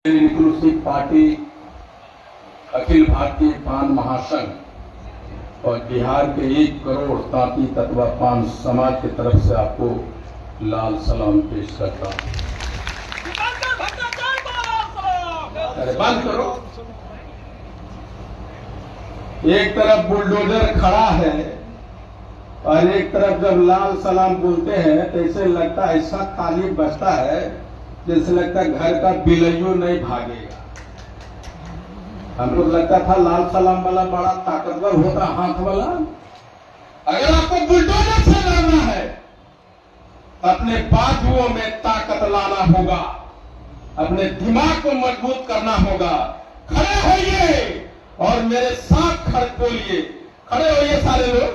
Inclusive party, Akhil Bharatiya पान महासंघ और बिहार के 1 करोड़ तांती तत्वा पान समाज की तरफ से आपको लाल सलाम पेश करता हूं। अरे बंद करो। एक तरफ बुलडोजर खड़ा है और एक तरफ जब लाल सलाम बोलते हैं तो ऐसे लगता है, ऐसा ताली बजता है जैसे लगता है घर का बिलैयो नहीं भागेगा। हमको लगता था लाल सलाम वाला बड़ा ताकतवर होता, हाथ वाला। अगर आपको बुलडोजर से लड़ना है तो अपने बाजुओं में ताकत लाना होगा, अपने दिमाग को मजबूत करना होगा। खड़े होइए और मेरे साथ खड़े बोलिए। खड़े होइए सारे लोग,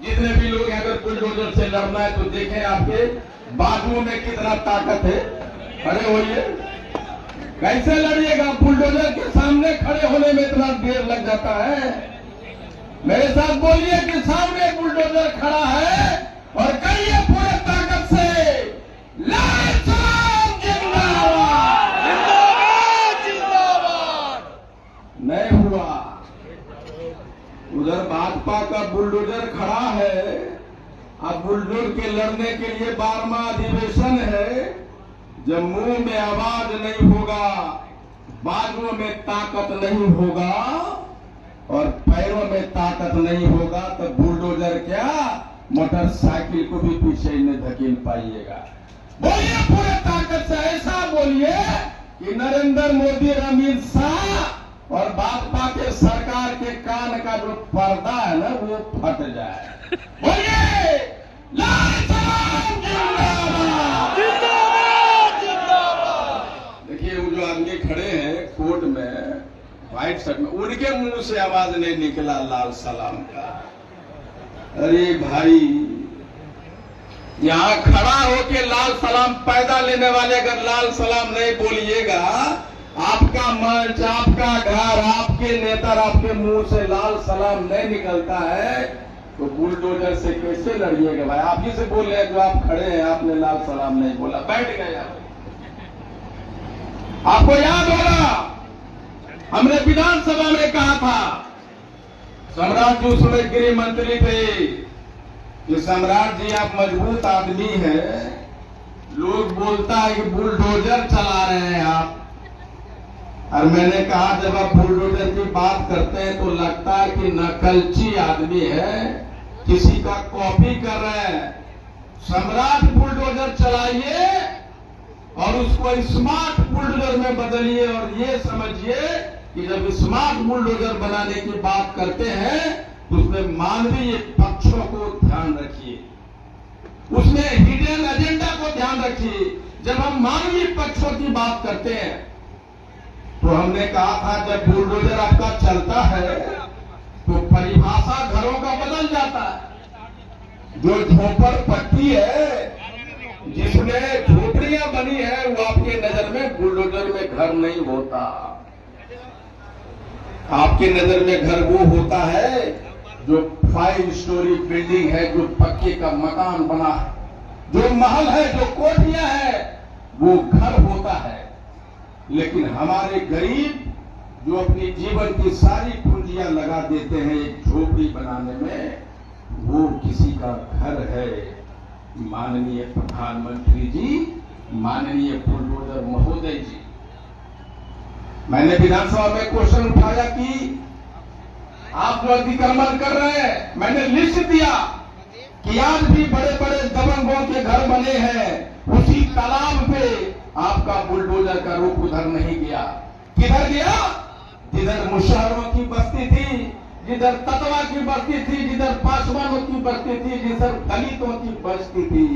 जितने भी लोग अगर बुलडोजर से लड़ना है तो देखें आपके बाजुओं में कितना ताकत है। खड़े होइए। कैसे लड़िएगा? बुलडोजर के सामने खड़े होने में इतना देर लग जाता है। मेरे साथ बोलिए कि सामने बुलडोजर खड़ा है और कहिए पूरे ताकत से, लाल सलाम जिंदाबाद, जिंदाबाद, जिंदाबाद। नहीं हुआ। उधर भाजपा का बुलडोजर खड़ा है। अब बुलडोजर के लड़ने के लिए 12वां अधिवेशन है। जब मुंह में आवाज नहीं होगा, बाजुओं में ताकत नहीं होगा और पैरों में ताकत नहीं होगा तो बुलडोजर क्या मोटरसाइकिल को भी पीछे नहीं धकेल पाइएगा। बोलिए पूरे ताकत से, ऐसा बोलिए कि नरेंद्र मोदी और अमित शाह और भाजपा के सरकार के कान का जो पर्दा है ना वो फट जाए। बोलिए लाल सलाम जिंदाबाद, जिंदाबाद, जिंदाबाद। देखिए वो जो आदमी खड़े हैं कोर्ट में व्हाइट शर्ट में, उनके मुंह से आवाज नहीं निकला लाल सलाम का। अरे भाई, यहां खड़ा होके लाल सलाम पैदा लेने वाले अगर लाल सलाम नहीं बोलिएगा, आपका मंच, आपका घर, आपके नेता, आपके मुंह से लाल सलाम नहीं निकलता है तो बुलडोजर से कैसे लड़िएगा भाई? आप ही से बोल रहे हैं जो आप खड़े हैं, आपने लाल सलाम नहीं बोला, बैठ गए आप। आपको याद होगा हमने विधानसभा में कहा था, सम्राट जी उस समय गृह मंत्री थे, कि सम्राट जी आप मजबूत आदमी हैं, लोग बोलता है कि बुलडोजर चला रहे हैं आप। और मैंने कहा जब आप बुलडोजर की बात करते हैं तो लगता है कि नकलची आदमी है, किसी का कॉपी कर रहे हैं। सम्राट बुलडोजर चलाइए और उसको स्मार्ट बुलडोजर में बदलिए और ये समझिए कि जब स्मार्ट बुलडोजर बनाने की बात करते हैं तो उसमें मानवीय पक्षों को ध्यान रखिए, उसमें हिडन एजेंडा को ध्यान रखिए। जब हम मानवीय पक्षों की बात करते हैं तो हमने कहा था जब बुलडोजर आपका चलता है तो परिभाषा घरों का बदल जाता है। जो झोपड़पट्टी है, जिसमें झोपड़ियां बनी है, वो आपके नजर में बुलडोजर में घर नहीं होता। आपके नजर में घर वो होता है जो 5 स्टोरी बिल्डिंग है, जो पक्के का मकान बना है, जो महल है, जो कोठियां है, वो घर होता है। लेकिन हमारे गरीब जो अपनी जीवन की सारी पूंजियां लगा देते हैं एक झोपड़ी बनाने में, वो किसी का घर है। माननीय प्रधानमंत्री जी, माननीय बुलडोजर महोदय जी, मैंने विधानसभा में क्वेश्चन उठाया कि आप जो अतिक्रमण कर रहे हैं, मैंने लिस्ट दिया कि आज भी बड़े बड़े दबंगों के घर बने हैं, उसी तालाब पे आपका बुलडोजर का रुख उधर नहीं गया। किधर गया? जिधर मुशहरों की बस्ती थी, जिधर ततवा की बस्ती थी, जिधर पासवानों की बस्ती थी, जिधर दलितों की बस्ती थी।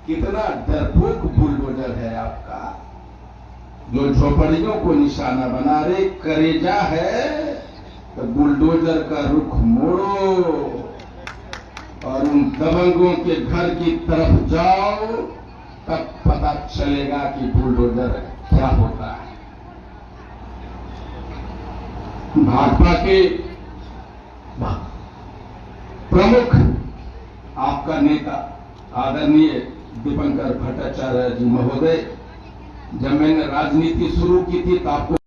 कितना डरपोक बुलडोजर है आपका, जो झोपड़ियों को निशाना बना रहे। करेजा है तो बुलडोजर का रुख मोड़ो और उन दबंगों के घर की तरफ जाओ, तब पता चलेगा कि बुलडोजर क्या होता है। भाजपा के प्रमुख आपका नेता आदरणीय दीपंकर भट्टाचार्य जी महोदय जब मैंने राजनीति शुरू की थी तो आपको